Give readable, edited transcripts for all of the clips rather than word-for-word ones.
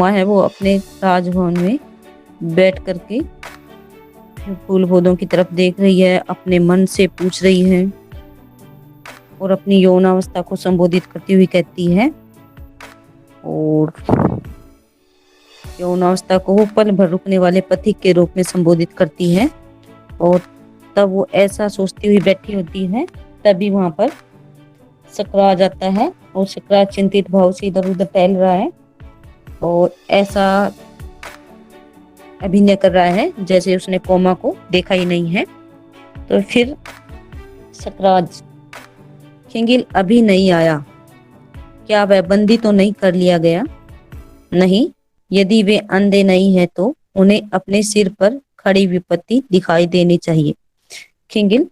माँ है वो अपने राजभवन में बैठ करके फूल पौधों की तरफ देख रही है, अपने मन से पूछ रही है और अपनी यौनावस्था को संबोधित करती हुई कहती है और यौनावस्था को वो पल भर रुकने वाले पथिक के रूप में संबोधित करती है। और तब वो ऐसा सोचती हुई बैठी होती है, तभी वहां पर शकरा आ जाता है और शकरा चिंतित भाव से इधर उधर टहल रहा है और ऐसा अभिनय कर रहा है जैसे उसने कोमा को देखा ही नहीं है। तो फिर सकराज, खिंगिल अभी नहीं आया, क्या वह बंदी तो नहीं कर लिया गया? नहीं, यदि वे अंधे नहीं है तो उन्हें अपने सिर पर खड़ी विपत्ति दिखाई देनी चाहिए। खिंगिल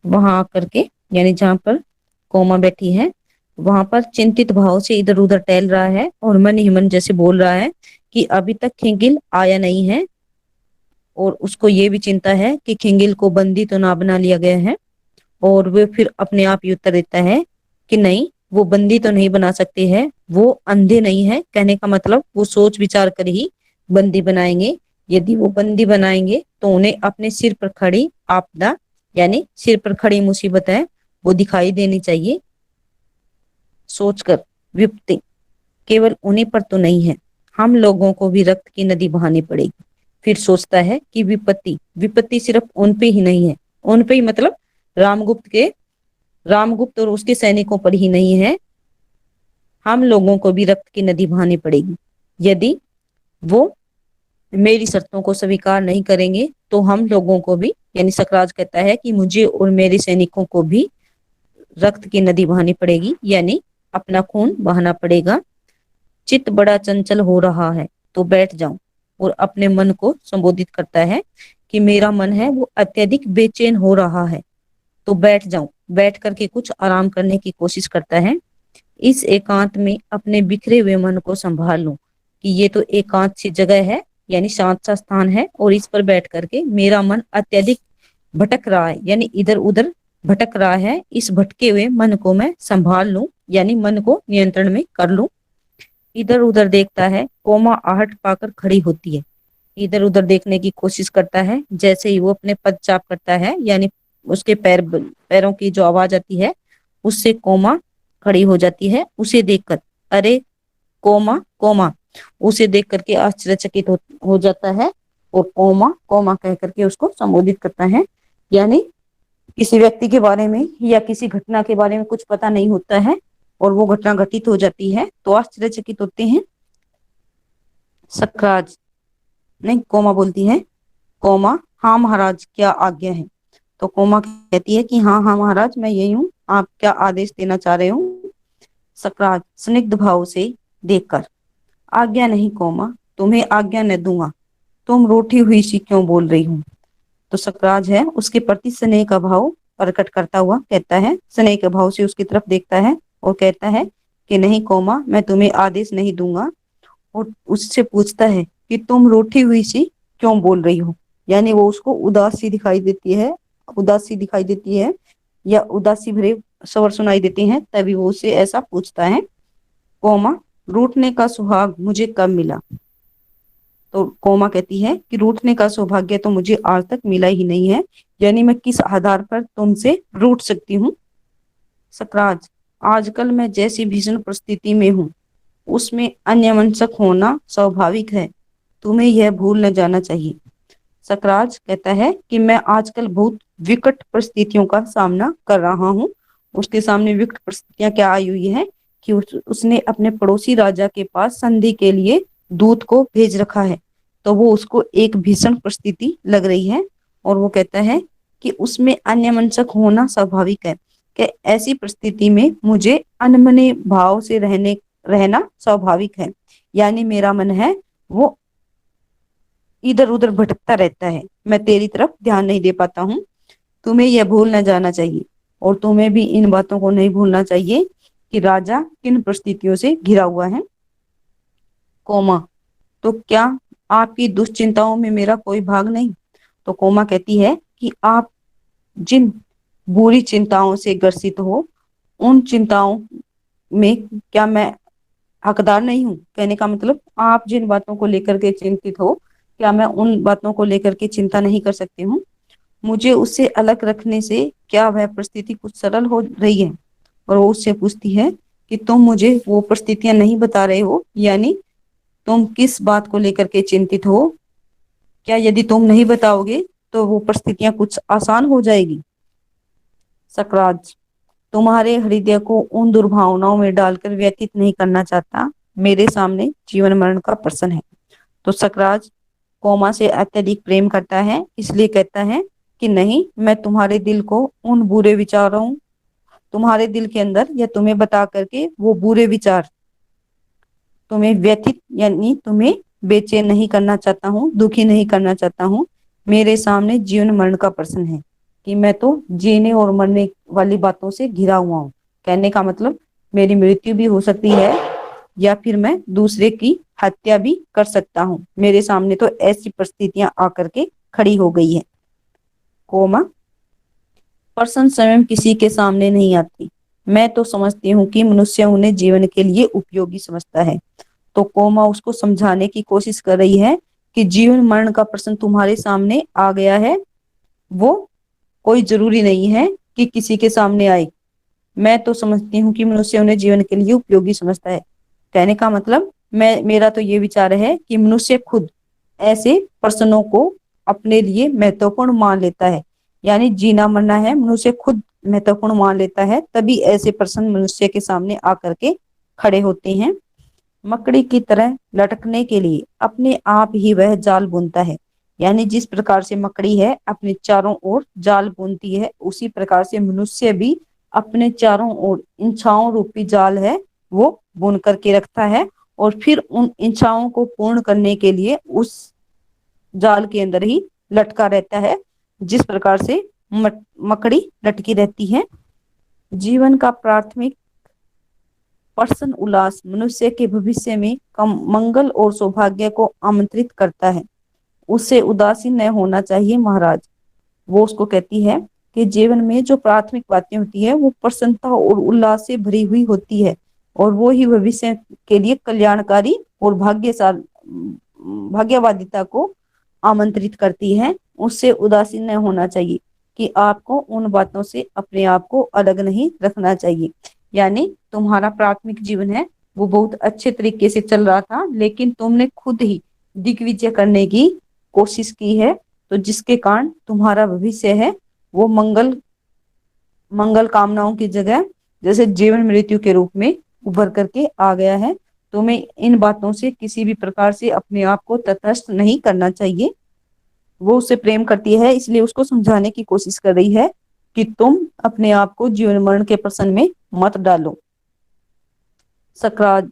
वहां आकर के, यानी जहां पर कोमा बैठी है, वहां पर चिंतित भाव से इधर उधर टहल रहा है और मन ही मन जैसे बोल रहा है कि अभी तक खिंगिल आया नहीं है और उसको ये भी चिंता है कि खिंगिल को बंदी तो ना बना लिया गया है। और वो फिर अपने आप ही उत्तर देता है कि नहीं, वो बंदी तो नहीं बना सकते हैं, वो अंधे नहीं है। कहने का मतलब वो सोच विचार कर ही बंदी बनाएंगे। यदि वो बंदी बनाएंगे तो उन्हें अपने सिर पर खड़ी आपदा, यानी सिर पर खड़ी मुसीबत है, वो दिखाई देनी चाहिए। सोचकर विपत्ति केवल उन्हीं पर तो नहीं है, हम लोगों को भी रक्त की नदी बहानी पड़ेगी। फिर सोचता है कि विपत्ति विपत्ति सिर्फ उन पे ही नहीं है, उन पे ही मतलब रामगुप्त और उसके सैनिकों पर ही नहीं है, हम लोगों को भी रक्त की नदी बहानी पड़ेगी। यदि वो मेरी शर्तों को स्वीकार नहीं करेंगे तो हम लोगों को भी, यानी सकराज कहता है कि मुझे और मेरे सैनिकों को भी रक्त की नदी बहानी पड़ेगी, यानी अपना खून बहाना पड़ेगा। चित्त बड़ा चंचल हो रहा है तो बैठ जाऊं, और अपने मन को संबोधित करता है कि मेरा मन है वो अत्यधिक बेचैन हो रहा है तो बैठ जाऊं, बैठ करके कुछ आराम करने की कोशिश करता है। इस एकांत में अपने बिखरे हुए मन को संभाल लूं कि ये तो एकांत सी जगह है, यानी शांत सा स्थान है, और इस पर बैठ करके मेरा मन अत्यधिक भटक रहा है, यानी इधर उधर भटक रहा है। इस भटके हुए मन को मैं संभाल लूं, यानी मन को नियंत्रण में कर लूं। इधर उधर देखता है, कोमा आहट पाकर खड़ी होती है। इधर उधर देखने की कोशिश करता है, जैसे ही वो अपने पद चाप करता है, यानी उसके पैरों की जो आवाज आती है उससे कोमा खड़ी हो जाती है। उसे देखकर, अरे कोमा कोमा, उसे देख करके आश्चर्यचकित हो जाता है और कोमा कोमा कह करके उसको संबोधित करता है। यानी किसी व्यक्ति के बारे में या किसी घटना के बारे में कुछ पता नहीं होता है और वो घटना घटित हो जाती है तो आश्चर्यचकित होते हैं। सकराज, नहीं, कोमा बोलती है, कोमा, हाँ महाराज, क्या आज्ञा है? तो कोमा कहती है कि हाँ हाँ महाराज, मैं यही हूँ, आप क्या आदेश देना चाह रहे हो? सकराज स्निग्ध भाव से देखकर, आज्ञा नहीं कोमा, तुम्हें आज्ञा न दूंगा, तुम रूठी हुई सी क्यों बोल रही हो? तो सकराज है उसके प्रति स्नेह का भाव प्रकट करता हुआ कहता है, स्नेह के भाव से उसकी तरफ देखता है और कहता है कि नहीं कोमा, मैं तुम्हें आदेश नहीं दूंगा। और उससे पूछता है कि तुम रूठी हुई सी क्यों बोल रही हो? यानी वो उसको उदासी दिखाई देती है, उदासी दिखाई देती है या उदासी भरे स्वर सुनाई देते हैं, तभी वो उसे ऐसा पूछता है। कोमा, रूठने का सुहाग मुझे कब मिला? तो कोमा कहती है कि रूठने का सौभाग्य तो मुझे आज तक मिला ही नहीं है, यानी मैं किस आधार पर तुमसे रूठ सकती हूँ? सकराज, आजकल मैं जैसी भीषण परिस्थिति में हूँ उसमें अन्यमनस्क होना स्वाभाविक है, तुम्हें यह भूल न जाना चाहिए। सकराज कहता है कि मैं आजकल बहुत विकट परिस्थितियों का सामना कर रहा हूँ। उसके सामने विकट परिस्थितियां क्या आई हुई है कि उसने अपने पड़ोसी राजा के पास संधि के लिए दूत को भेज रखा है, तो वो उसको एक भीषण परिस्थिति लग रही है और वो कहता है कि उसमें अन्यमनस्क होना स्वाभाविक है, कि ऐसी परिस्थिति में मुझे अनमने भाव से रहना स्वाभाविक है, यानी मेरा मन है वो इधर उधर भटकता रहता है, मैं तेरी तरफ ध्यान नहीं दे पाता हूँ। तुम्हें यह भूल न जाना चाहिए और तुम्हें भी इन बातों को नहीं भूलना चाहिए कि राजा किन परिस्थितियों से घिरा हुआ है। कोमा, तो क्या आपकी दुश्चिंताओं में मेरा कोई भाग नहीं? तो कोमा कहती है कि आप जिन बुरी चिंताओं से ग्रसित हो, उन चिंताओं में क्या मैं حقدار نہیں ہوں. کہنے کا مطلب آپ جن باتوں کو لے کر کے چنتت ہو، کیا میں ان باتوں کو لے کر کے چنتا نہیں کر سکتی ہوں؟ مجھے اس سے الگ رکھنے سے کیا وہ پرستھتی کچھ سرل ہو رہی ہے؟ اور وہ اس سے پوچھتی ہے کہ تم مجھے وہ پرستتیاں نہیں بتا رہے ہو، یعنی تم کس بات کو لے کر کے چنتت ہو؟ کیا یدی تم نہیں بتاؤ گے تو وہ پرستتیاں کچھ آسان ہو جائے گی؟ سکراج، تمہارے ہردے کو ان دربھاوناؤں میں ڈال کر ویتیت نہیں کرنا چاہتا. میرے سامنے جیون مرن کا پرسن ہے. تو سکراج کوما سے اتیہدک پریم کرتا ہے، اس لیے کہتا ہے کہ نہیں، میں تمہارے دل کو ان برے وچاروں، تمہارے دل کے اندر یا تمہیں بتا کر کے وہ برے وچار تمہیں ویتت یعنی تمہیں بے چین نہیں کرنا چاہتا ہوں، دکھی نہیں کرنا چاہتا ہوں. میرے سامنے جیون مرن کا پرسن ہے کہ میں تو جینے اور مرنے والی باتوں سے گھرا ہوا ہوں. کہنے کا مطلب میری مرتیو بھی ہو سکتی ہے یا پھر میں دوسرے کی ہتیا بھی کر سکتا ہوں. میرے سامنے تو ایسی پرستتیاں آ کر کے کھڑی ہو گئی ہے. کوما، پرسن سوئم کسی کے سامنے نہیں آتی. میں تو سمجھتی ہوں کہ منشیہ انہیں جیون کے لیے اپیوگی سمجھتا ہے. تو کوما اس کو سمجھانے کی کوشش کر رہی ہے کہ جیون مرن کا پرسن تمہارے سامنے آ گیا ہے، وہ کوئی ضروری نہیں ہے کہ کسی کے سامنے آئے. میں تو سمجھتی ہوں کہ منشیہ انہیں جیون کے لیے اپیوگی سمجھتا ہے. کہنے کا مطلب میرا تو یہ وچار ہے کہ منشیہ خود ایسے پرسنوں کو اپنے لیے مہتوپورن مان لیتا ہے. یعنی جینا مرنا ہے منشیہ خود مہتوپورن مان لیتا ہے، تبھی ایسے پرسن منشیہ کے سامنے آ کر کے کھڑے ہوتے ہیں. مکڑی کی طرح لٹکنے کے لیے اپنے آپ ہی وہ جال بنتا ہے. یعنی جس پرکار سے مکڑی ہے اپنے چاروں اور جال بنتی ہے، اسی پرکار سے منشیہ بھی اپنے چاروں اور انچھاؤں روپی جال ہے وہ بن کر کے رکھتا ہے، اور پھر ان انچھاؤں کو پورن کرنے کے لیے اس جال کے اندر ہی لٹکا رہتا ہے، جس پرکار سے مکڑی لٹکی رہتی ہے. جیون کا پراتھمک پرسن الاس منشیہ کے بھوشیہ میں منگل اور سوبھاگیہ کو آمنترت کرتا ہے. اس سے اداسین نہ ہونا چاہیے مہاراج. وہ اس کو کہتی ہے کہ جیون میں جو پراتھمک باتیں ہوتی ہے وہ پرسنتا اور اللاس سے بھری ہوئی ہوتی ہے، اور وہ ہی بھوشیہ کے لیے کلیانکاری اور بھاگیہوادتا کو آمنترت کرتی ہے. اس سے اداسین نہ ہونا چاہیے کہ آپ کو ان باتوں سے اپنے آپ کو الگ نہیں رکھنا چاہیے. یعنی تمہارا پراتھمک جیون ہے وہ بہت اچھے طریقے سے چل رہا تھا، لیکن تم نے خود ہی دگ وجے کرنے کی کوشش کی ہے، تو جس کے کارن تمہارا بھوشیہ ہے وہ منگل کامناؤں کی جگہ جیسے جیون مرتیو کے روپ میں ابھر کر کے آ گیا ہے. تمہیں ان باتوں سے کسی بھی پرکار سے اپنے آپ کو تٹسھ نہیں کرنا چاہیے. وہ اس سے پریم کرتی ہے، اس لیے اس کو سمجھانے کی کوشش کر رہی ہے کہ تم اپنے آپ کو جیون مرن کے پرسن میں مت ڈالو. سکراج،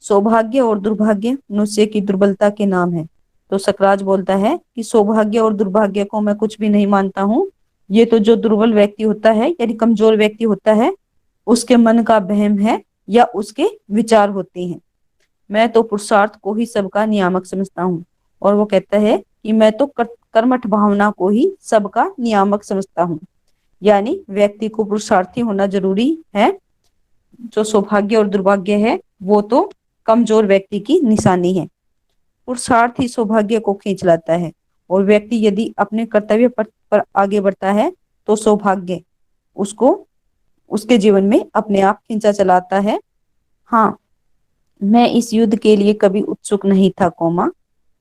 سوبھاگیہ اور دربھاگیہ منشیہ کی دربلتا کے نام ہے. تو سکراج بولتا ہے کہ سوبھاگیہ اور دربھاگیہ کو میں کچھ بھی نہیں مانتا ہوں. یہ تو جو دربل ویکتی ہوتا ہے یعنی کمزور ویکتی ہوتا ہے اس کے من کا وہم ہے یا اس کے وچار ہوتے ہیں. میں تو پرشارتھ کو ہی سب کا نیامک سمجھتا ہوں. اور وہ کہتا ہے کہ میں تو کرمٹ بھاونا کو ہی سب کا نیامک سمجھتا ہوں. یعنی ویکتی کو پرشارتھی ہونا ضروری ہے. جو سوبھاگیہ اور دربھاگیہ ہے وہ تو کمزور ویکتی کی نشانی ہے. پرشارتھ ہی سوبھاگیہ کو کھینچ لاتا ہے، اور ویکتی یدی اپنے کرتویہ پتھ پر آگے بڑھتا ہے تو سوبھاگیہ اس کو اس کے جیون میں اپنے آپ کھینچا چلاتا ہے. ہاں، میں اس یدھ کے لیے کبھی اتسک نہیں تھا کوما.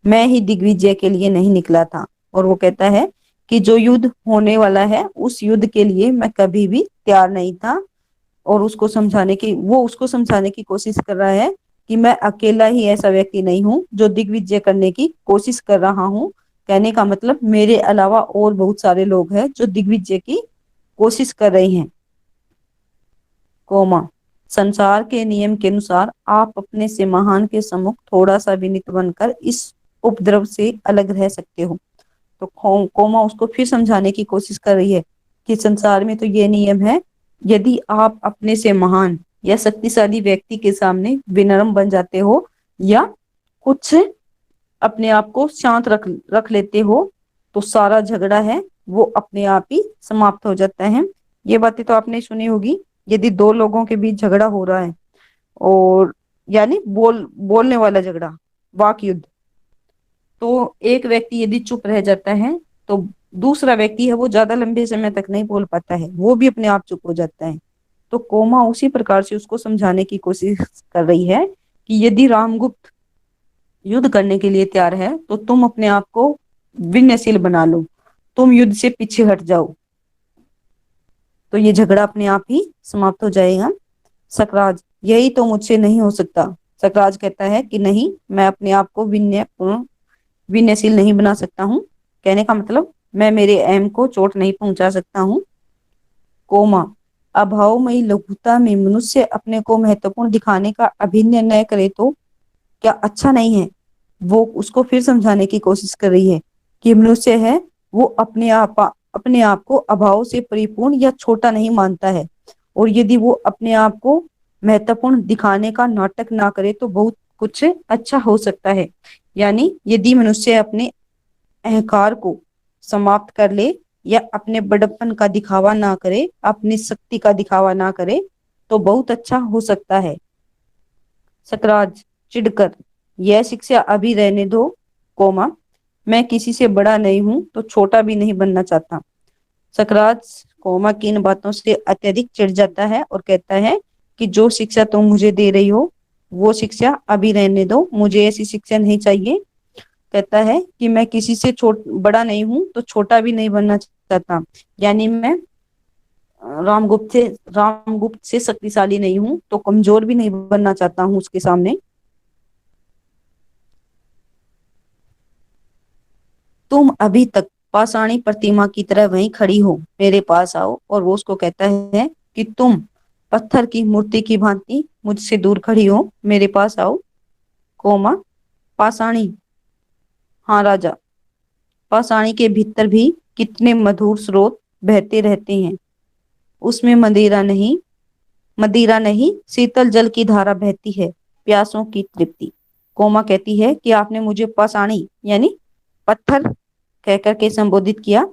میں ہی دگ وجے کے لیے نہیں نکلا تھا. اور وہ کہتا ہے کہ جو یدھ ہونے والا ہے اس یدھ کے لیے میں کبھی بھی تیار نہیں تھا. اور اس کو سمجھانے کی کوشش کر رہا ہے کہ میں اکیلا ہی ایسا ویکتی نہیں ہوں جو دگ وجے کرنے کی کوشش کر رہا ہوں. کہنے کا مطلب میرے علاوہ اور بہت سارے لوگ ہیں جو دگ وجے کی کوشش کر رہے ہیں. کوما، سنسار کے نیم کے انوسار آپ اپنے سے مہان کے سمکھ تھوڑا سا ونت بن کر اس اپدرو سے الگ رہ سکتے ہو. تو کوما اس کو پھر سمجھانے کی کوشش کر رہی ہے کہ سنسار میں تو یہ نیم ہے، یدی آپ اپنے سے مہان یا شکتیشالی ویکتی کے سامنے ونرم بن جاتے ہو یا کچھ اپنے آپ کو شانت رکھ لیتے ہو تو سارا جھگڑا ہے وہ اپنے آپ ہی سماپت ہو جاتا ہے. یہ باتیں تو آپ نے سنی ہوگی. یدی دو لوگوں کے بیچ جھگڑا ہو رہا ہے اور यानी बोलने वाला झगड़ा, वाक युद्ध। तो एक व्यक्ति यदि चुप रह जाता है तो दूसरा व्यक्ति है वो ज्यादा लंबे समय तक नहीं बोल पाता है, वो भी अपने आप चुप हो जाता है। तो कोमा उसी प्रकार से उसको समझाने की कोशिश कर रही है कि यदि रामगुप्त युद्ध करने के लिए तैयार है तो तुम अपने आप को विनयशील बना लो, तुम युद्ध से पीछे हट जाओ, तो ये झगड़ा अपने आप ही समाप्त हो जाएगा। सकराज, यही तो मुझसे नहीं हो सकता। सकराज कहता है कि नहीं, मैं अपने आप को विनयशील नहीं बना सकता हूँ। कहने का मतलब मैं मेरे एम को चोट नहीं पहुंचा सकता हूँ। कोमा, अभावमयी लघुता में मनुष्य अपने को महत्वपूर्ण दिखाने का अभिनय न करे तो क्या अच्छा नहीं है। वो उसको फिर समझाने की कोशिश कर रही है कि मनुष्य है वो अपने आप को अभाव से परिपूर्ण या छोटा नहीं मानता है, और यदि वो अपने आप को महत्वपूर्ण दिखाने का नाटक ना करे तो बहुत कुछ अच्छा हो सकता है। यानी यदि मनुष्य अपने अहंकार को समाप्त कर ले या अपने बड़प्पन का दिखावा ना करे, अपनी शक्ति का दिखावा ना करे, तो बहुत अच्छा हो सकता है। सकराज चिढ़कर, यह शिक्षा अभी रहने दो। कोमा, मैं किसी से बड़ा नहीं हूं तो छोटा भी नहीं बनना चाहता। सकराज कोमा की इन बातों से अत्यधिक चिढ़ जाता है और कहता है कि जो शिक्षा तुम मुझे दे रही हो वो शिक्षा अभी रहने दो, मुझे ऐसी शिक्षा नहीं चाहिए। कहता है कि मैं किसी से बड़ा नहीं हूं तो छोटा भी नहीं बनना चाहता, यानी मैं रामगुप्त से रामगुप्त से शक्तिशाली नहीं हूं तो कमजोर भी नहीं बनना चाहता हूं उसके सामने। तुम अभी तक पाषाणी प्रतिमा की तरह वहीं खड़ी हो, मेरे पास आओ। और वो उसको कहता है कि तुम पत्थर की मूर्ति की भांति मुझसे दूर खड़ी हो, मेरे पास आओ। कोमा, पाषाणी, हाँ राजा, पाषाणी के भीतर भी कितने मधुर स्रोत बहते रहते हैं, उसमें मदिरा नहीं शीतल जल की धारा बहती है, प्यासों की तृप्ति। कोमा कहती है कि आपने मुझे पाषाणी यानी पत्थर कह करके संबोधित किया,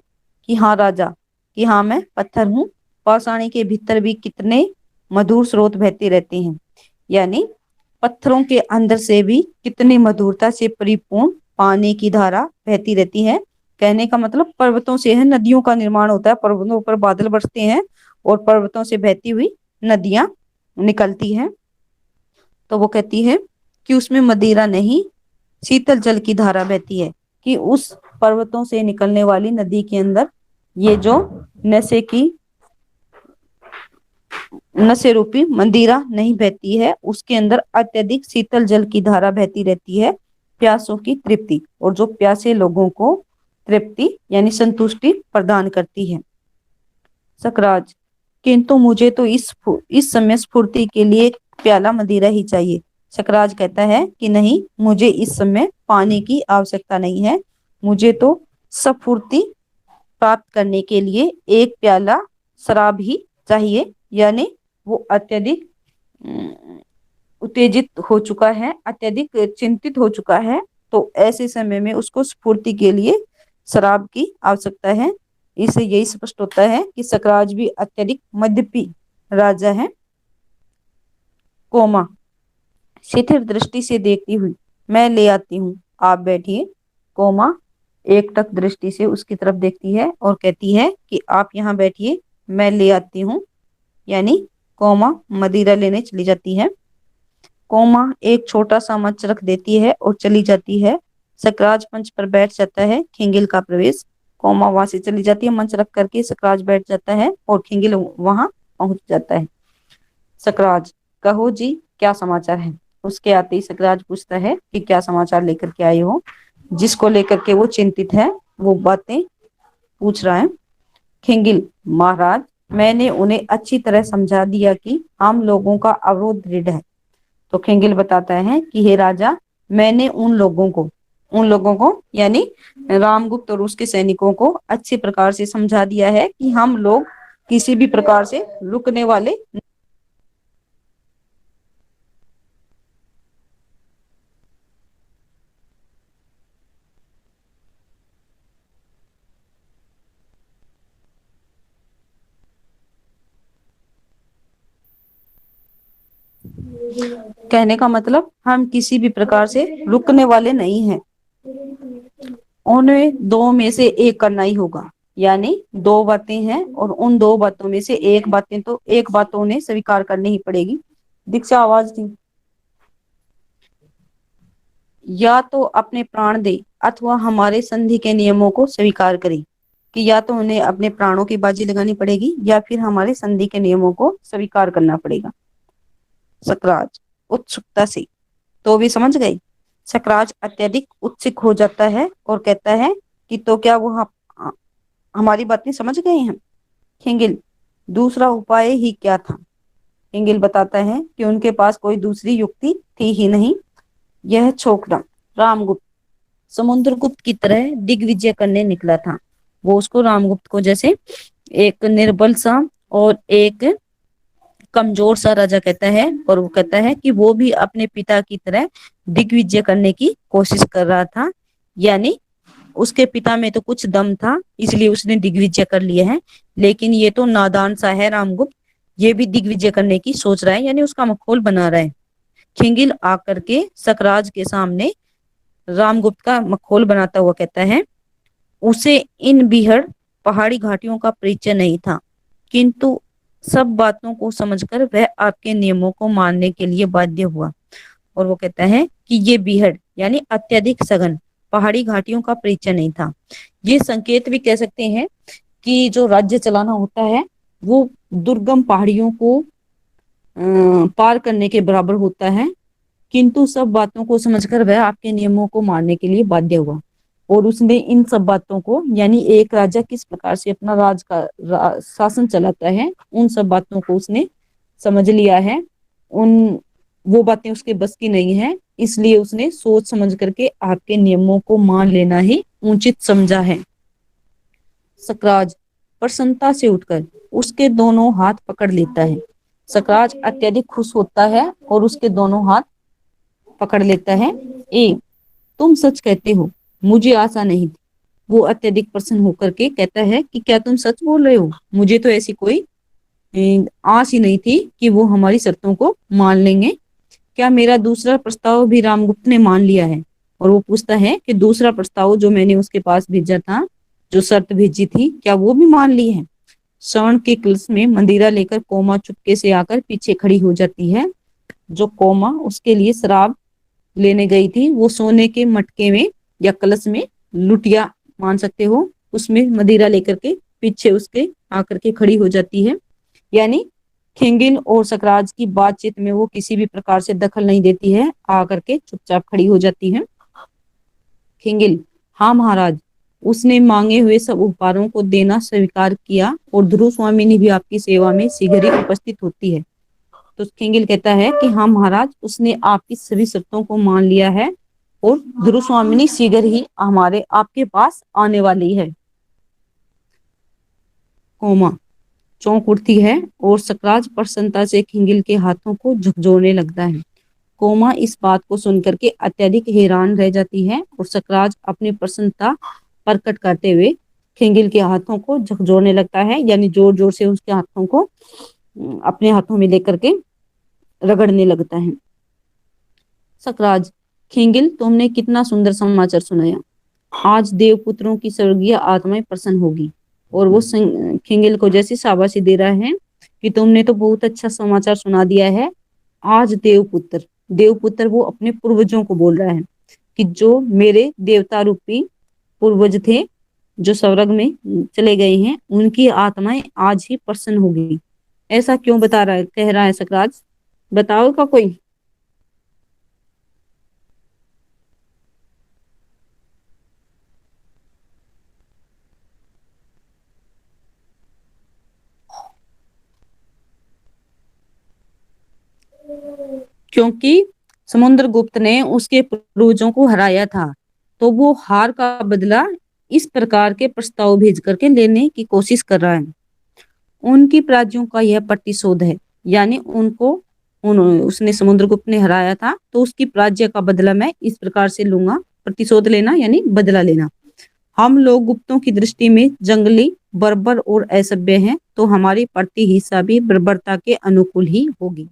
कि हाँ राजा, कि हाँ मैं पत्थर हूँ, पाषाणी के भीतर भी कितने मधुर स्रोत बहते रहते हैं, यानी पत्थरों के अंदर से भी कितनी मधुरता से परिपूर्ण पानी की धारा बहती रहती है। कहने का मतलब पर्वतों से है नदियों का निर्माण होता है, पर्वतों पर बादल बरसते हैं और पर्वतों से बहती हुई नदियां निकलती हैं। तो वो कहती है कि उसमें मदिरा नहीं शीतल जल की धारा बहती है, कि उस पर्वतों से निकलने वाली नदी के अंदर ये जो नशे की नशे रूपी मंदिरा नहीं बहती है, उसके अंदर अत्यधिक शीतल जल की धारा बहती रहती है, प्यासों की तृप्ति, और जो प्यासे लोगों को तृप्ति यानी संतुष्टि प्रदान करती है। सकराज, किंतु मुझे तो इस समय स्फूर्ति के लिए एक प्याला मदिरा ही चाहिए। सकराज कहता है कि नहीं, मुझे इस समय पानी की आवश्यकता नहीं है, मुझे तो स्फूर्ति प्राप्त करने के लिए एक प्याला शराब ही चाहिए। यानी वो अत्यधिक उत्तेजित हो चुका है, अत्यधिक चिंतित हो चुका है, तो ऐसे समय में उसको स्फूर्ति के लिए शराब की आवश्यकता है। इससे यही स्पष्ट होता है कि सकराज भी अत्यधिक मद्यपी राजा है। कोमा शिथिर दृष्टि से देखती हुई, मैं ले आती हूँ, आप बैठिए। कोमा एकटक दृष्टि से उसकी तरफ देखती है और कहती है कि आप यहाँ बैठिए, मैं ले आती हूँ। यानी कोमा मदिरा लेने चली जाती है। कोमा एक छोटा सा मंच रख देती है और चली जाती है। सकराज मंच पर बैठ जाता है, खिंगिल का प्रवेश। कोमा वहां से चली जाती है, मंच रख करके सकराज बैठ जाता है और खिंगिल वहां पहुंच जाता है। सकराज, कहो जी, क्या समाचार है। उसके आते ही सकराज पूछता है कि क्या समाचार लेकर के आए हो। जिसको लेकर के वो चिंतित है वो बातें पूछ रहा है। खिंगिल, महाराज, मैंने उन्हें अच्छी तरह समझा दिया कि हम लोगों का अवरोध दृढ़ है। तो खिंगिल बताता है कि हे राजा, मैंने उन लोगों को यानी रामगुप्त और उसके सैनिकों को अच्छी प्रकार से समझा दिया है कि हम लोग किसी भी प्रकार से रुकने वाले। کہنے کا مطلب ہم کسی بھی پرکار سے رکنے والے نہیں ہیں، انہیں دو میں سے ایک کرنا ہی ہوگا، یعنی دو باتیں ہیں اور ان دو باتوں میں سے ایک بات انہیں سویکار کرنی ہی پڑے گی۔ دیکشا آواز دی، یا تو اپنے پران دے اتوا ہمارے سندھی کے نیموں کو سویکار کرے، کہ یا تو انہیں اپنے پرانوں کی بازی لگانی پڑے گی یا پھر ہمارے سندھی کے نیموں کو سویکار کرنا پڑے گا۔ سکراج اتسکتا سے، تو بھی سمجھ گئی؟ سکراج اتیہدک اتسک ہو جاتا ہے اور کہتا ہے کہ تو کیا وہ ہماری باتیں سمجھ گئے ہیں؟ کھنگل، دوسرا اپائے ہی کیا تھا؟ کھنگل بتاتا ہے کہ ان کے پاس کوئی دوسری یکتی تھی ہی نہیں، یہ چھوکرا رام گپت سمندر گپت کی طرح دگ وجے کرنے نکلا تھا۔ وہ اس کو رام گپت کو جیسے ایک نربل سا اور ایک کمزور سا راجا کہتا ہے، اور وہ کہتا ہے کہ وہ بھی اپنے پتا کی طرح دگ وجے کرنے کی کوشش کر رہا تھا، یعنی اس کے پتا میں تو کچھ دم تھا اس لیے اس نے دگ وجے کر لیے ہیں، لیکن یہ تو نادان سا ہے رام گپت، یہ بھی دگ وجے کرنے کی سوچ رہا ہے، یعنی اس کا مخول بنا رہا ہے۔ کھنگل آ کر کے سکراج کے سامنے رام گپت کا مخول بناتا ہوا کہتا ہے، اسے ان بیہڑ پہاڑی گھاٹیوں کا پریچے نہیں تھا، کنتو سب باتوں کو سمجھ کر وہ آپ کے نیموں کو ماننے کے لیے بادھیہ ہوا۔ اور وہ کہتا ہے کہ یہ بیہڑ یعنی اتیہدک سگن پہاڑی گھاٹیوں کا پریچے نہیں تھا۔ یہ سنکیت بھی کہہ سکتے ہیں کہ جو راجیہ چلانا ہوتا ہے وہ درگم پہاڑیوں کو پار کرنے کے برابر ہوتا ہے، کنتو سب باتوں کو سمجھ کر وہ آپ کے نیموں کو ماننے کے لیے بادھیہ ہوا، اور اس نے ان سب باتوں کو یعنی ایک راجا کس پرکار سے اپنا راج کا شاسن چلاتا ہے ان سب باتوں کو اس نے سمجھ لیا ہے، وہ باتیں اس کے بس کی نہیں ہے، اس لیے اس نے سوچ سمجھ کر کے آپ کے نیموں کو مان لینا ہی اونچت سمجھا ہے۔ سکراج پرسنتا سے اٹھ کر اس کے دونوں ہاتھ پکڑ لیتا ہے۔ سکراج اتیہدک خوش ہوتا ہے اور اس کے دونوں ہاتھ پکڑ لیتا ہے۔ تم سچ کہتے ہو، مجھے آشا نہیں تھی۔ وہ اتیہدک پرسن ہو کر کے کہتا ہے کہ کیا تم سچ بول رہے ہو؟ مجھے تو ایسی کوئی آس ہی نہیں تھی کہ وہ ہماری شرطوں کو مان لیں گے۔ کیا میرا دوسرا پرستاؤ بھی رام گپت نے مان لیا ہے؟ اور وہ پوچھتا ہے کہ دوسرا پرستاؤ جو میں نے اس کے پاس بھیجا تھا، جو شرط بھیجی تھی، کیا وہ بھی مان لی ہے؟ سورن کے کلش میں مندیرہ لے کر کوما چپکے سے آ کر پیچھے کھڑی ہو جاتی ہے۔ جو کوما اس کے لیے شراب لینے گئی تھی وہ سونے کے مٹکے میں یا کلش میں لٹیا مان سکتے ہو، اس میں مدیرہ لے کر کے پیچھے اس کے آ کر کے کھڑی ہو جاتی ہے، یعنی کھنگن اور سکراج کی بات چیت میں وہ کسی بھی پرکار سے دخل نہیں دیتی ہے، آ کر کے چپ چاپ کھڑی ہو جاتی ہے۔ کھنگل، ہاں مہاراج، اس نے مانگے ہوئے سب اپہاروں کو دینا سویکار کیا اور دھرو سوامی بھی آپ کی سیوا میں شیگھر ہی اپستھت ہوتی ہے۔ تو کھنگل کہتا ہے کہ ہاں مہاراج، اس نے آپ کی سبھی شرطوں کو مان لیا ہے اور دھرو سوامی شیگھر ہی آپ کے پاس آنے والی ہے۔ کوما چونک اٹھتی ہے اور سکراج پرسنتا سے کھنگل کے ہاتھوں کو جھکجھوڑنے لگتا ہے۔ کوما اس بات کو سن کر کے اتیہدک حیران رہ جاتی ہے اور سکراج اپنی پرسنتا پرکٹ کرتے ہوئے کھنگل کے ہاتھوں کو جھکجھوڑنے لگتا ہے، یعنی زور زور سے اس کے ہاتھوں کو اپنے ہاتھوں میں لے کر کے رگڑنے لگتا ہے۔ سکراج، کھنگل، تم نے کتنا سندر سماچر سنایا، آج دیو پتروں کی سرگیہ آتمائیں پرسن ہوگی۔ اور وہ کھنگل کو جیسی شاباشی دے رہا ہے کہ تم نے تو بہت اچھا سماچار سنا دیا ہے۔ آج دیو پتر وہ اپنے پوروجوں کو بول رہا ہے کہ جو میرے دیوتا روپی پوروج تھے جو سورگ میں چلے گئے ہیں، ان کی آتمائیں آج ہی پرسن ہوگی۔ ایسا کیوں کہہ رہا ہے سکراج، بتاؤ کا کوئی؟ کیونکہ سمندر گپت نے اس کے پوروجوں کو ہرایا تھا، تو وہ ہار کا بدلہ اس پرکار کے پرستاؤ بھیج کر کے لینے کی کوشش کر رہا ہے۔ ان کی پراجیوں کا یہ پرتیشودھ ہے، یعنی اس نے سمندر گپت نے ہرایا تھا تو اس کی پراجیہ کا بدلہ میں اس پرکار سے لوں گا، پرتیشودھ لینا یعنی بدلہ لینا۔ ہم لوگ گپتوں کی درشٹی میں جنگلی، بربر اور اسبیہ ہیں، تو ہماری پرتی حصہ بھی بربرتا کے انوکول ہی ہوگی۔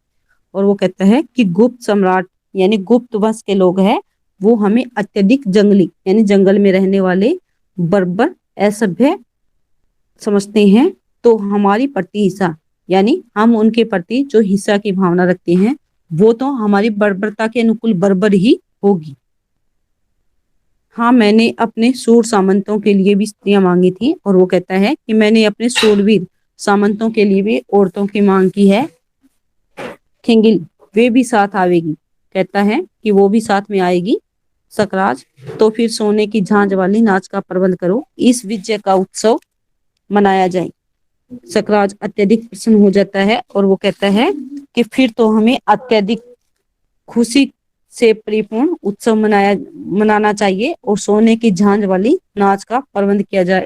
और वो कहता है कि गुप्त सम्राट यानी गुप्त वंश के लोग हैं, वो हमें अत्यधिक जंगली यानी जंगल में रहने वाले बर्बर असभ्य समझते हैं। तो हमारी प्रति हिंसा यानी हम उनके प्रति जो हिंसा की भावना रखते हैं वो तो हमारी बर्बरता के अनुकूल बर्बर ही होगी। हाँ, मैंने अपने सूर सामंतों के लिए भी स्त्रियां मांगी थी, और वो कहता है कि मैंने अपने सूरवीर सामंतों के लिए भी औरतों की मांग की है। खिंगिल, वे भी साथ आवेगी, कहता है कि वो भी साथ में आएगी। सकराज, तो फिर सोने की झांझ वाली नाच का प्रबंध करो, इस विजय का उत्सव मनाया जाए। सकराज अत्यधिक प्रसन्न हो जाता है और वो कहता है कि फिर तो हमें अत्यधिक खुशी से परिपूर्ण उत्सव मनाना चाहिए और सोने की झांझ वाली नाच का प्रबंध किया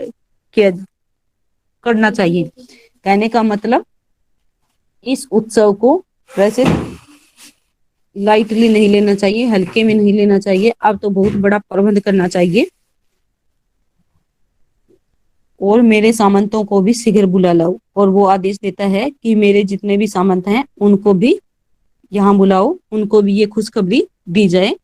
करना चाहिए। कहने का मतलब इस उत्सव को वैसे लाइटली नहीं लेना चाहिए, हल्के में नहीं लेना चाहिए, अब तो बहुत बड़ा प्रबंध करना चाहिए और मेरे सामंतों को भी शीघ्र बुला लाओ। और वो आदेश देता है कि मेरे जितने भी सामंत हैं उनको भी यहाँ बुलाओ, उनको भी ये खुशखबरी दी जाए।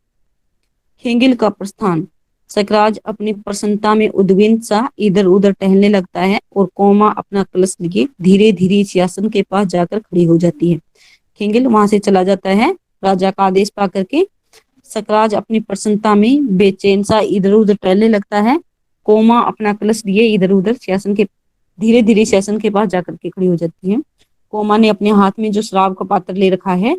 खिंगिल का प्रस्थान। सकराज अपनी प्रसन्नता में उद्विग्न सा इधर उधर टहलने लगता है और कोमा अपना कलश लिए धीरे धीरे सिंहासन के पास जाकर खड़ी हो जाती है। खिंगिल वहां से चला जाता है राजा का आदेश पा करके। सकराज अपनी प्रसन्नता में बेचैन सा इधर उधर टहलने लगता है। कोमा अपना कलश लिए इधर उधर धीरे धीरे सिंहासन के पास जाकर के खड़ी हो जाती है। कोमा ने अपने हाथ में जो शराब का पात्र ले रखा है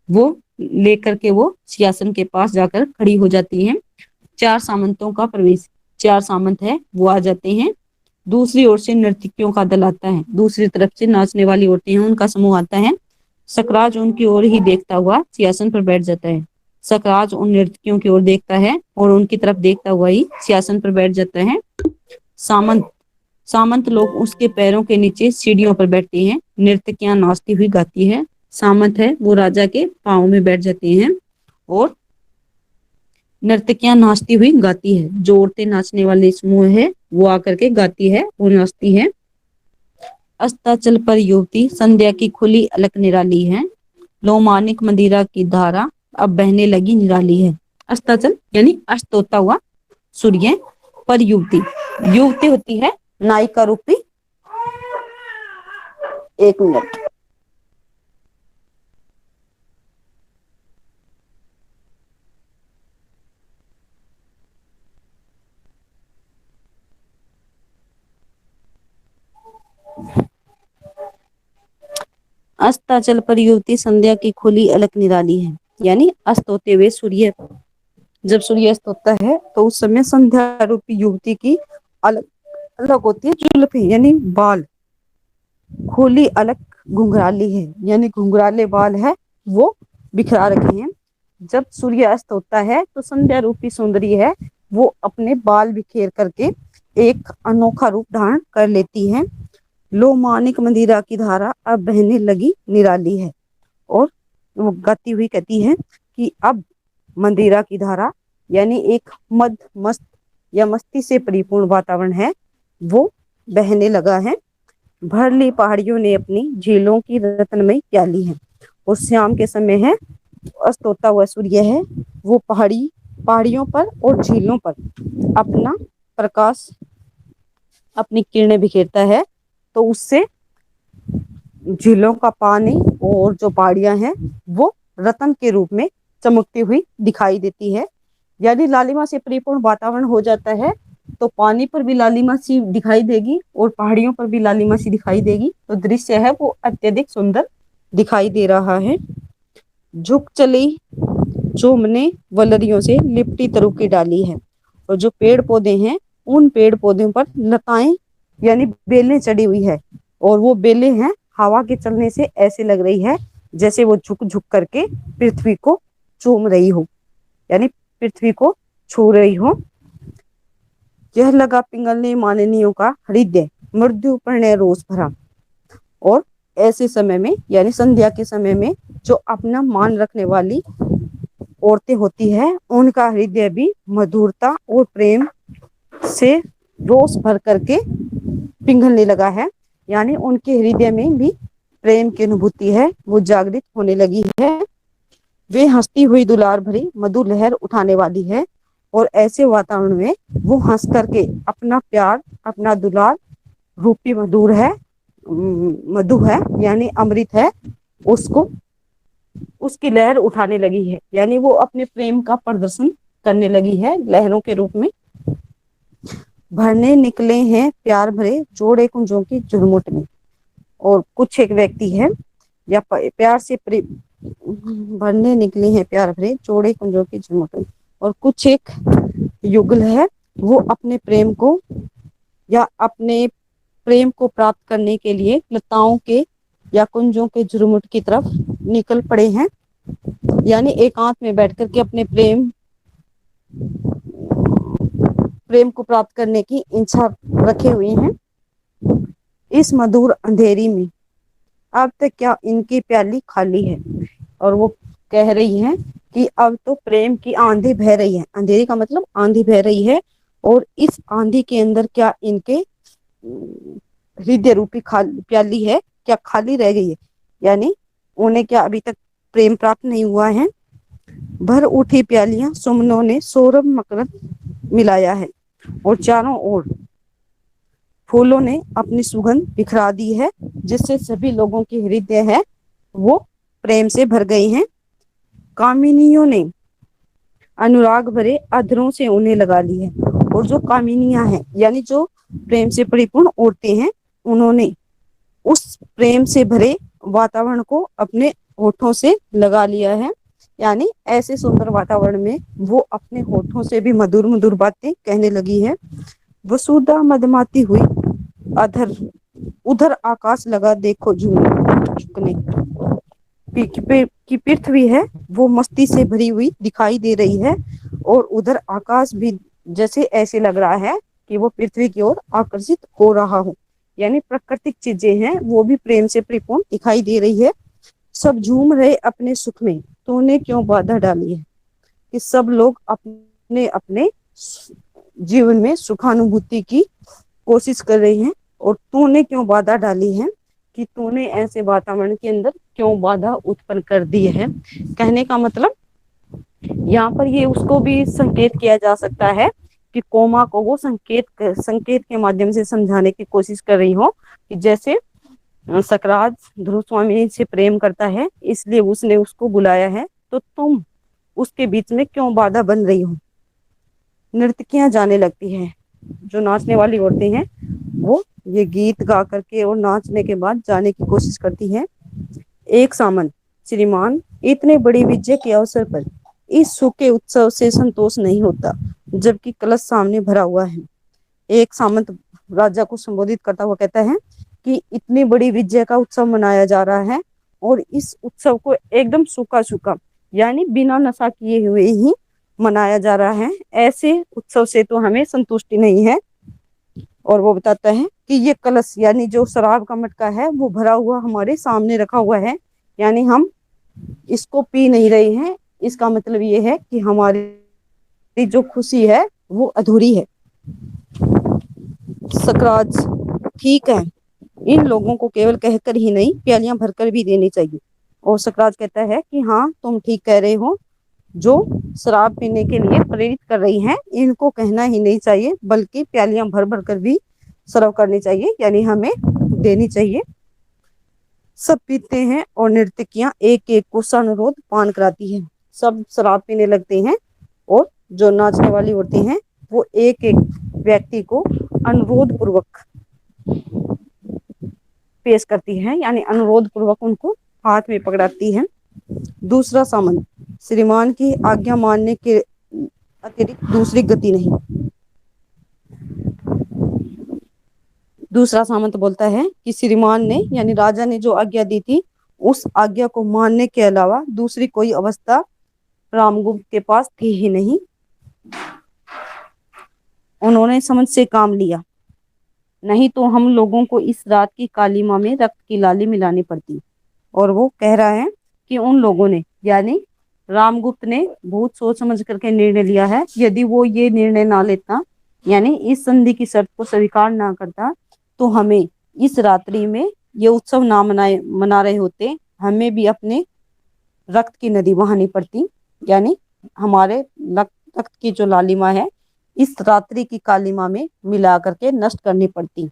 वो लेकर के वो सिंहासन के पास जाकर खड़ी हो जाती है। चार सामंतों का प्रवेश। चार सामंत है वो आ जाते हैं। दूसरी ओर से नर्तकियों का दल आता है, दूसरी तरफ से नाचने वाली औरतें हैं उनका समूह आता है। सकराज उनकी ओर ही देखता हुआ सिंहासन पर बैठ जाता है। सकराज उन नर्तकियों की ओर देखता है और उनकी तरफ देखता हुआ ही सिंहासन पर बैठ जाता है। सामंत सामंत लोग उसके पैरों के नीचे सीढ़ियों पर बैठते हैं। नर्तकियां नाचती हुई गाती है। सामंत है वो राजा के पांव में बैठ जाते हैं और नर्तकियां नाचती हुई गाती है। जो औरतें नाचने वाले समूह है वो आकर के गाती है, वो नाचती है। अस्ताचल पर युवती संध्या की खुली अलक निराली है। लोमानिक मंदिरा की धारा अब बहने लगी निराली है। अस्ताचल यानी अस्त होता हुआ सूर्य, पर युवती, युवती होती है नायिका रूपी। एक मिनट। अस्ताचल पर युवती संध्या की खुली अलक निराली है, यानी अस्त होते हुए सूर्य, जब सूर्य अस्त होता है तो उस समय संध्या रूपी युवती की अलग अलग होती है जुल्फे यानी बाल। खुली अलग घुंघराली है, यानी घुंघराले बाल है वो बिखरा रखे हैं। जब सूर्य अस्त होता है तो संध्या रूपी सुंदरी है वो अपने बाल बिखेर करके एक अनोखा रूप धारण कर लेती है। लोमानिक मंदिरा की धारा अब बहने लगी निराली है, और वो गाती हुई कहती है कि अब मंदिरा की धारा यानी एक मद मस्त या मस्ती से परिपूर्ण वातावरण है वो बहने लगा है। भरली पहाड़ियों ने अपनी झीलों की रत्नमय प्याली है, और शाम के समय है, अस्त होता हुआ सूर्य है वो पहाड़ियों पर और झीलों पर अपना प्रकाश, अपनी किरणें बिखेरता है, तो उससे झीलों का पानी और जो पहाड़ियां हैं वो रतन के रूप में चमकती हुई दिखाई देती है। यदि लालिमा से परिपूर्ण वातावरण हो जाता है तो पानी पर भी लालिमा सी दिखाई देगी और पहाड़ियों पर भी लालिमा सी दिखाई देगी, तो दृश्य है वो अत्यधिक सुंदर दिखाई दे रहा है। झुक चली चूमने वलरियों से लिपटी तरु की डाली है, और जो पेड़ पौधे हैं उन पेड़ पौधों पर लताएं यानी बेलें चढ़ी हुई है, और वो बेलें हैं हवा के चलने से ऐसे लग रही है जैसे वो झुक झुक करके पृथ्वी को चूम रही हो, यानी पृथ्वी को छू रही हो। यह लगा पिंगलने माननियों का हृदय मृत्यु प्रणय रोष भरा। और ऐसे समय में यानी संध्या के समय में जो अपना मान रखने वाली औरतें होती है उनका हृदय भी मधुरता और प्रेम से रोष भर करके पिघलने लगा है, यानी उनके हृदय में भी प्रेम की अनुभूति है वो जागृत होने लगी है। वे हंसती हुई दुलार भरी मधुर लहर उठाने वाली है और ऐसे वातावरण में वो हंस करके अपना प्यार अपना दुलार रूपी मधुर है मधु है यानी अमृत है उसको उसकी लहर उठाने लगी है, यानी वो अपने प्रेम का प्रदर्शन करने लगी है लहरों के रूप में। भरने निकले हैं प्यार भरे जोड़े कुंजों की झुरमुट में। और कुछ एक व्यक्ति है या प्यार से भरने निकले हैं प्यार भरे जोड़े कुंजों की झुरमुट में। और कुछ एक युगल है वो अपने प्रेम को या अपने प्रेम को प्राप्त करने के लिए लताओं के या कुंजों के झुरमुट की तरफ निकल पड़े हैं, यानी एकांत में बैठ कर के अपने प्रेम को प्राप्त करने की इच्छा रखे हुए हैं। इस मधुर अंधेरी में अब तक क्या इनकी प्याली खाली है। और वो कह रही है कि अब तो प्रेम की आंधी बह रही है, अंधेरी का मतलब आंधी बह रही है, और इस आंधी के अंदर क्या इनके हृदय रूपी प्याली है क्या खाली रह गई है, यानी उन्हें क्या अभी तक प्रेम प्राप्त नहीं हुआ है। भर उठी प्यालियां सुमनों ने सौरभ मकरंद मिलाया है और चारों ओर फूलों ने अपनी सुगंध बिखरा दी है, जिससे सभी लोगों के हृदय है वो प्रेम से भर गए हैं। कामिनियों ने अनुराग भरे अधरों से उन्हें लगा ली है। और जो कामिनियां हैं यानी जो प्रेम से परिपूर्ण औरतें हैं, उन्होंने उस प्रेम से भरे वातावरण को अपने होठों से लगा लिया है, यानी ऐसे सुंदर वातावरण में वो अपने होठों से भी मधुर मधुर बातें कहने लगी है। वसुधा मदमाती हुई अधर उधर आकाश लगा देखो झुकने की पृथ्वी है वो मस्ती से भरी हुई दिखाई दे रही है, और उधर आकाश भी जैसे ऐसे लग रहा है कि वो पृथ्वी की ओर आकर्षित हो रहा हो, यानी प्राकृतिक चीजें हैं वो भी प्रेम से परिपूर्ण दिखाई दे रही है। सब झूम रहे अपने सुख में, तूने क्यों बाधा डाली है, कि सब लोग अपने अपने जीवन में सुखानुभूति की कोशिश कर रहे हैं, और तूने क्यों बाधा डाली है, कि तूने ऐसे वातावरण के अंदर क्यों बाधा उत्पन्न कर दी है। कहने का मतलब यहाँ पर ये उसको भी संकेत किया जा सकता है कि कोमा को वो संकेत के माध्यम से समझाने की कोशिश कर रही हो कि जैसे सकराज ध्रुव स्वामी से प्रेम करता है इसलिए उसने उसको बुलाया है, तो तुम उसके बीच में क्यों बाधा बन रही हो। नर्तकियां जाने लगती हैं, जो नाचने वाली औरतें हैं वो ये गीत गा करके और नाचने के बाद जाने की कोशिश करती हैं। एक सामंत श्रीमान इतने बड़ी विजय के अवसर पर इस सुख के उत्सव से संतोष नहीं होता, जबकि कलश सामने भरा हुआ है। एक सामंत राजा को संबोधित करता हुआ कहता है कि इतनी बड़ी विजय का उत्सव मनाया जा रहा है और इस उत्सव को एकदम सूखा सूखा यानी बिना नशा किए हुए ही मनाया जा रहा है, ऐसे उत्सव से तो हमें संतुष्टि नहीं है। और वो बताता है कि ये कलश यानी जो शराब का मटका है वो भरा हुआ हमारे सामने रखा हुआ है, यानी हम इसको पी नहीं रहे हैं, इसका मतलब ये है कि हमारी जो खुशी है वो अधूरी है। सकराज ठीक है, इन लोगों को केवल कहकर ही नहीं प्यालियां भरकर भी देनी चाहिए। और सकराज कहता है कि हाँ तुम ठीक कह रहे हो, जो शराब पीने के लिए प्रेरित कर रही हैं इनको कहना ही नहीं चाहिए, बल्कि प्यालियां भर भर कर भी सर्व करनी चाहिए, यानी हमें देनी चाहिए। सब पीते हैं और नर्तकियां एक एक को सानुरोध पान कराती है। सब शराब पीने लगते हैं और जो नाचने वाली होती हैं वो एक एक व्यक्ति को अनुरोध पूर्वक पेश करती है, यानी अनुरोध पूर्वक उनको हाथ में पकड़ाती है। दूसरा सामंत श्रीमान की आज्ञा मानने के अतिरिक्त दूसरी गति नहीं। दूसरा सामंत बोलता है कि श्रीमान ने यानी राजा ने जो आज्ञा दी थी उस आज्ञा को मानने के अलावा दूसरी कोई अवस्था रामगुप्त के पास थी ही नहीं। उन्होंने समझ से काम लिया, नहीं तो हम लोगों को इस रात की कालीमा में रक्त की लाली मिलानी पड़ती। और वो कह रहा है कि उन लोगों ने यानी रामगुप्त ने बहुत सोच समझ करके निर्णय लिया है, यदि वो ये निर्णय ना लेता यानी इस संधि की शर्त को स्वीकार ना करता तो हमें इस रात्रि में ये उत्सव ना मना रहे होते, हमें भी अपने रक्त की नदी बहानी पड़ती, यानी हमारे रक्त की जो लालिमा है इस रात्रि की कालिमा में मिला करके नष्ट करनी पड़ती।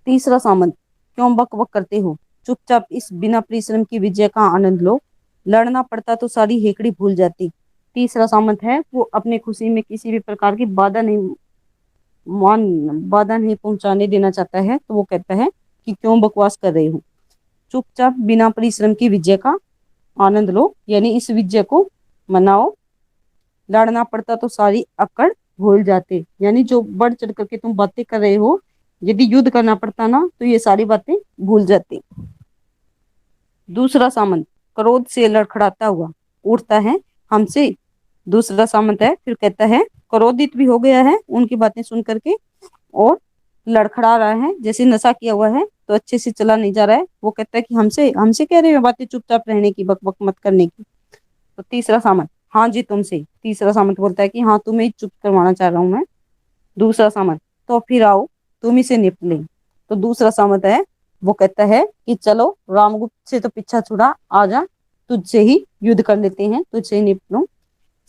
तीसरा सामंत, क्यों बक बक करते हो, चुपचाप इस बिना परिश्रम की विजय का आनंद लो, लड़ना पड़ता तो सारी हेकड़ी भूल जाती। तीसरा सामंत है वो अपने खुशी में किसी भी प्रकार की बाधा नहीं पहुंचाने देना चाहता है, तो वो कहता है कि क्यों बकवास कर रहे हो, चुपचाप बिना परिश्रम की विजय का आनंद लो, यानी इस विजय को मनाओ, लड़ना पड़ता तो सारी अकड़ भूल जाते, यानी जो बढ़ चढ़ करके तुम बातें कर रहे हो, यदि युद्ध करना पड़ता ना तो ये सारी बातें भूल जाती। दूसरा सामंत क्रोध से लड़खड़ाता हुआ उठता है हमसे। दूसरा सामंत है फिर कहता है, क्रोधित भी हो गया है उनकी बातें सुन करके और लड़खड़ा रहा है, जैसे नशा किया हुआ है तो अच्छे से चला नहीं जा रहा है। वो कहता है कि हमसे हमसे कह रहे हो बातें, चुपचाप रहने की, बक बक मत करने की। तो तीसरा सामंत, हाँ जी तुमसे। तीसरा सामंत बोलता है कि हाँ तुम्हें ही चुप करवाना चाह रहा हूं मैं। दूसरा सामंत, तो फिर आओ तुम ही से निपट लें। तो दूसरा सामंत है वो कहता है कि चलो रामगुप्त से तो पीछा छुड़ा, आ जा तुझसे ही युद्ध कर लेते हैं, तुझसे ही निपट लो।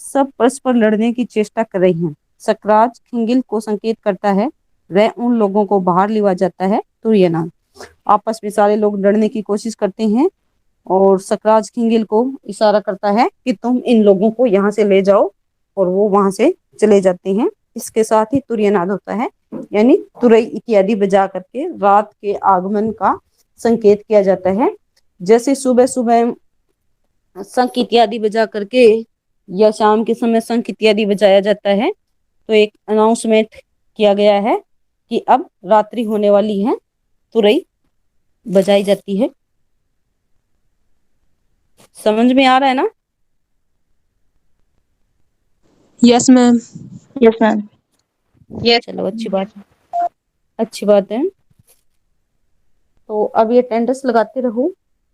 सब परस्पर लड़ने की चेष्टा कर रही हैं। सकराज खिंगिल को संकेत करता है, वह उन लोगों को बाहर लिवा जाता है तुरयनाद। आपस में सारे लोग लड़ने की कोशिश करते हैं और सकराज खिंगिल को इशारा करता है कि तुम इन लोगों को यहाँ से ले जाओ, और वो वहां से चले जाते हैं। इसके साथ ही तुरयनाद होता है, यानी तुरई इत्यादि बजा करके रात के आगमन का संकेत किया जाता है। जैसे सुबह सुबह शंख इत्यादि बजा करके या शाम के समय शंख इत्यादि बजाया जाता है, तो एक अनाउंसमेंट किया गया है कि अब रात्रि होने वाली है, तुरई बजाई जाती है। समझ में आ रहा है ना? Yes ma'am. Yes ma'am. चलो अच्छी बात है। तो अब ये अटेंडेंस लगाते रहो।